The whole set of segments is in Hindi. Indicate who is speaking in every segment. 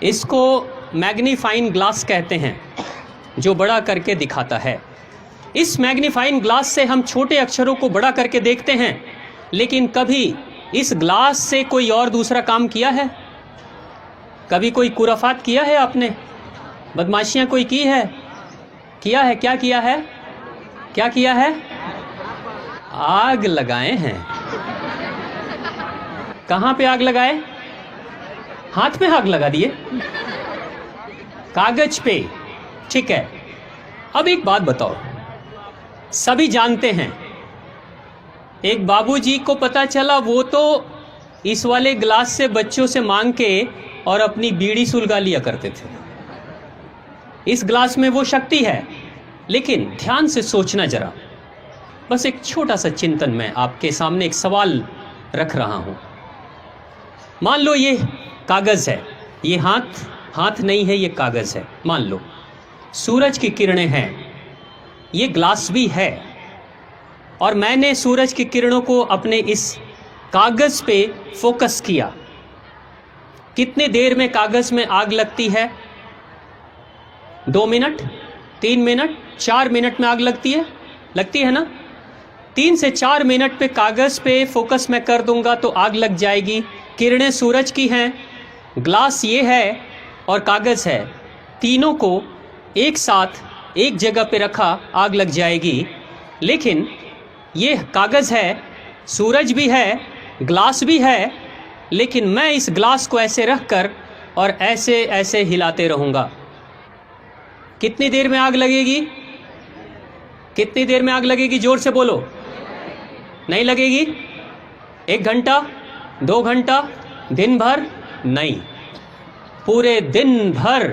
Speaker 1: इसको मैग्नीफाइंग ग्लास कहते हैं, जो बड़ा करके दिखाता है। इस मैग्नीफाइंग ग्लास से हम छोटे अक्षरों को बड़ा करके देखते हैं, लेकिन कभी इस ग्लास से कोई और दूसरा काम किया है? कभी कोई कुराफात किया है आपने? बदमाशियां कोई की है? किया है? क्या किया है? क्या किया है? आग लगाए हैं। कहां पे आग लगाए? हाथ में आग लगा दिए, कागज पे। ठीक है, अब एक बात बताओ, सभी जानते हैं, एक बाबूजी को पता चला वो तो इस वाले ग्लास से बच्चों से मांग के और अपनी बीड़ी सुलगा लिया करते थे। इस ग्लास में वो शक्ति है, लेकिन ध्यान से सोचना जरा। बस एक छोटा सा चिंतन, मैं आपके सामने एक सवाल रख रहा हूं। मान लो ये कागज है, ये हाथ नहीं है, ये कागज है। मान लो सूरज की किरणें हैं, ये ग्लास भी है, और मैंने सूरज की किरणों को अपने इस कागज पे फोकस किया। कितने देर में कागज में आग लगती है? 2 मिनट, 3 मिनट, 4 मिनट में आग लगती है ना? 3 से 4 मिनट पे कागज पे फोकस मैं कर दूंगा तो आग लग जाएगी। किरणें सूरज की हैं, ग्लास ये है और कागज है, तीनों को एक साथ एक जगह पे रखा, आग लग जाएगी। लेकिन ये कागज है, सूरज भी है, ग्लास भी है, लेकिन मैं इस ग्लास को ऐसे रख कर और ऐसे ऐसे हिलाते रहूँगा। कितनी देर में आग लगेगी? कितनी देर में आग लगेगी? जोर से बोलो। नहीं लगेगी? 1 घंटा, 2 घंटा, दिन भर? नहीं, पूरे दिन भर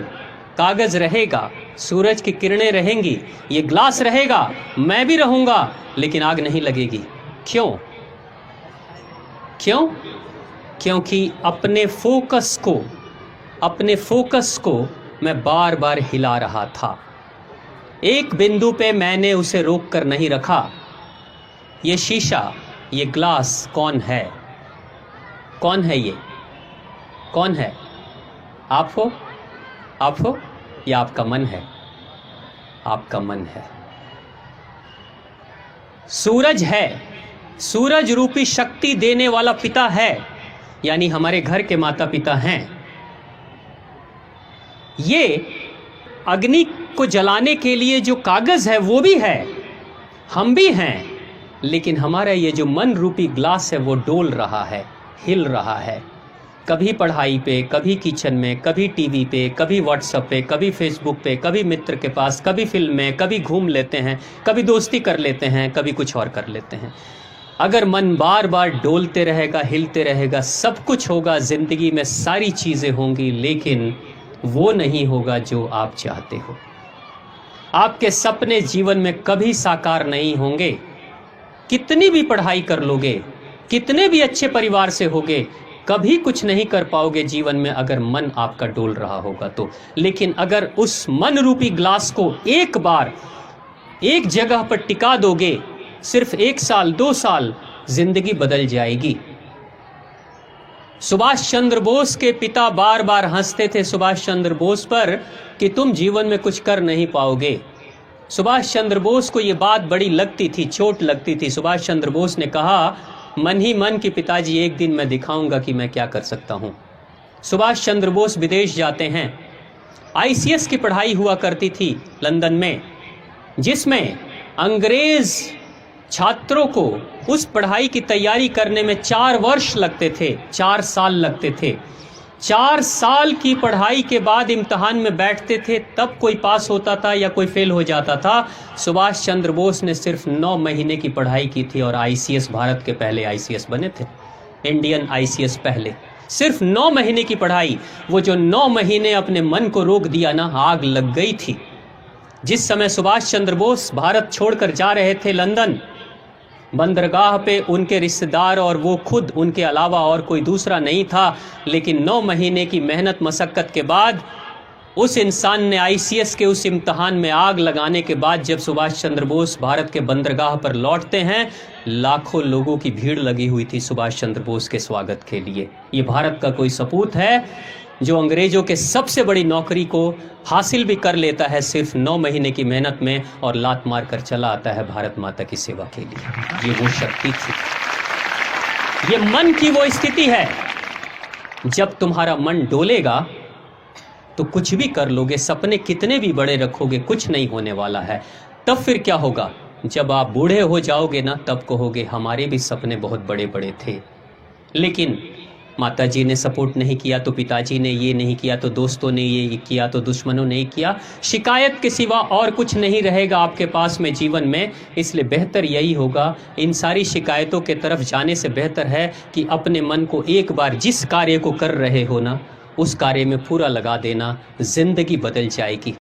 Speaker 1: कागज रहेगा, सूरज की किरणें रहेंगी, ये ग्लास रहेगा, मैं भी रहूंगा, लेकिन आग नहीं लगेगी। क्यों? क्यों? क्योंकि अपने फोकस को मैं बार बार हिला रहा था। एक बिंदु पे मैंने उसे रोक कर नहीं रखा। ये शीशा, ये ग्लास कौन है? कौन है ये? कौन है? आप हो या आपका मन है? आपका मन है। सूरज है, सूरज रूपी शक्ति देने वाला पिता है, यानी हमारे घर के माता पिता हैं। ये अग्नि को जलाने के लिए जो कागज है वो भी है, हम भी हैं, लेकिन हमारा ये जो मन रूपी ग्लास है वो डोल रहा है, हिल रहा है। कभी पढ़ाई पे, कभी किचन में, कभी टीवी पे, कभी व्हाट्सएप पे, कभी फेसबुक पे, कभी मित्र के पास, कभी फिल्म में, कभी घूम लेते हैं, कभी दोस्ती कर लेते हैं, कभी कुछ और कर लेते हैं। अगर मन बार बार डोलते रहेगा, हिलते रहेगा, सब कुछ होगा, ज़िंदगी में सारी चीज़ें होंगी, लेकिन वो नहीं होगा जो आप चाहते हो। आपके सपने जीवन में कभी साकार नहीं होंगे। कितनी भी पढ़ाई कर लोगे, कितने भी अच्छे परिवार से होगे, कभी कुछ नहीं कर पाओगे जीवन में अगर मन आपका डोल रहा होगा तो। लेकिन अगर उस मन रूपी ग्लास को एक बार एक जगह पर टिका दोगे, सिर्फ 1 साल 2 साल, जिंदगी बदल जाएगी। सुभाष चंद्र बोस के पिता बार बार हंसते थे सुभाष चंद्र बोस पर कि तुम जीवन में कुछ कर नहीं पाओगे। सुभाष चंद्र बोस को ये बात बड़ी लगती थी, चोट लगती थी। सुभाष चंद्र बोस ने कहा, मन ही मन कि पिताजी एक दिन मैं दिखाऊंगा कि मैं क्या कर सकता हूं। सुभाष चंद्र बोस विदेश जाते हैं। आईसीएस की पढ़ाई हुआ करती थी लंदन में, जिसमें अंग्रेज छात्रों को उस पढ़ाई की तैयारी करने में 4 वर्ष लगते थे, 4 साल लगते थे। 4 साल की पढ़ाई के बाद इम्तहान में बैठते थे, तब कोई पास होता था या कोई फेल हो जाता था। सुभाष चंद्र बोस ने सिर्फ 9 महीने की पढ़ाई की थी और आईसीएस, भारत के पहले आईसीएस बने थे, इंडियन आईसीएस पहले। सिर्फ 9 महीने की पढ़ाई, वो जो 9 महीने अपने मन को रोक दिया ना, आग लग गई थी। जिस समय सुभाष चंद्र बोस भारत छोड़कर जा रहे थे लंदन, बंदरगाह पे उनके रिश्तेदार और वो खुद, उनके अलावा और कोई दूसरा नहीं था। लेकिन 9 महीने की मेहनत मशक्क़त के बाद उस इंसान ने आईसीएस के उस इम्तहान में आग लगाने के बाद जब सुभाष चंद्र बोस भारत के बंदरगाह पर लौटते हैं, लाखों लोगों की भीड़ लगी हुई थी सुभाष चंद्र बोस के स्वागत के लिए। ये भारत का कोई सपूत है जो अंग्रेजों के सबसे बड़ी नौकरी को हासिल भी कर लेता है सिर्फ 9 महीने की मेहनत में, और लात मार कर चला आता है भारत माता की सेवा के लिए। ये वो शक्ति थी, ये मन की वो स्थिति है। जब तुम्हारा मन डोलेगा तो कुछ भी कर लोगे, सपने कितने भी बड़े रखोगे, कुछ नहीं होने वाला है। तब फिर क्या होगा, जब आप बूढ़े हो जाओगे ना, तब कहोगे हमारे भी सपने बहुत बड़े बड़े थे, लेकिन माताजी ने सपोर्ट नहीं किया, तो पिताजी ने ये नहीं किया, तो दोस्तों ने ये किया, तो दुश्मनों ने किया। शिकायत के सिवा और कुछ नहीं रहेगा आपके पास में जीवन में। इसलिए बेहतर यही होगा, इन सारी शिकायतों के तरफ जाने से बेहतर है कि अपने मन को एक बार जिस कार्य को कर रहे हो ना, उस कार्य में पूरा लगा देना, जिंदगी बदल जाएगी।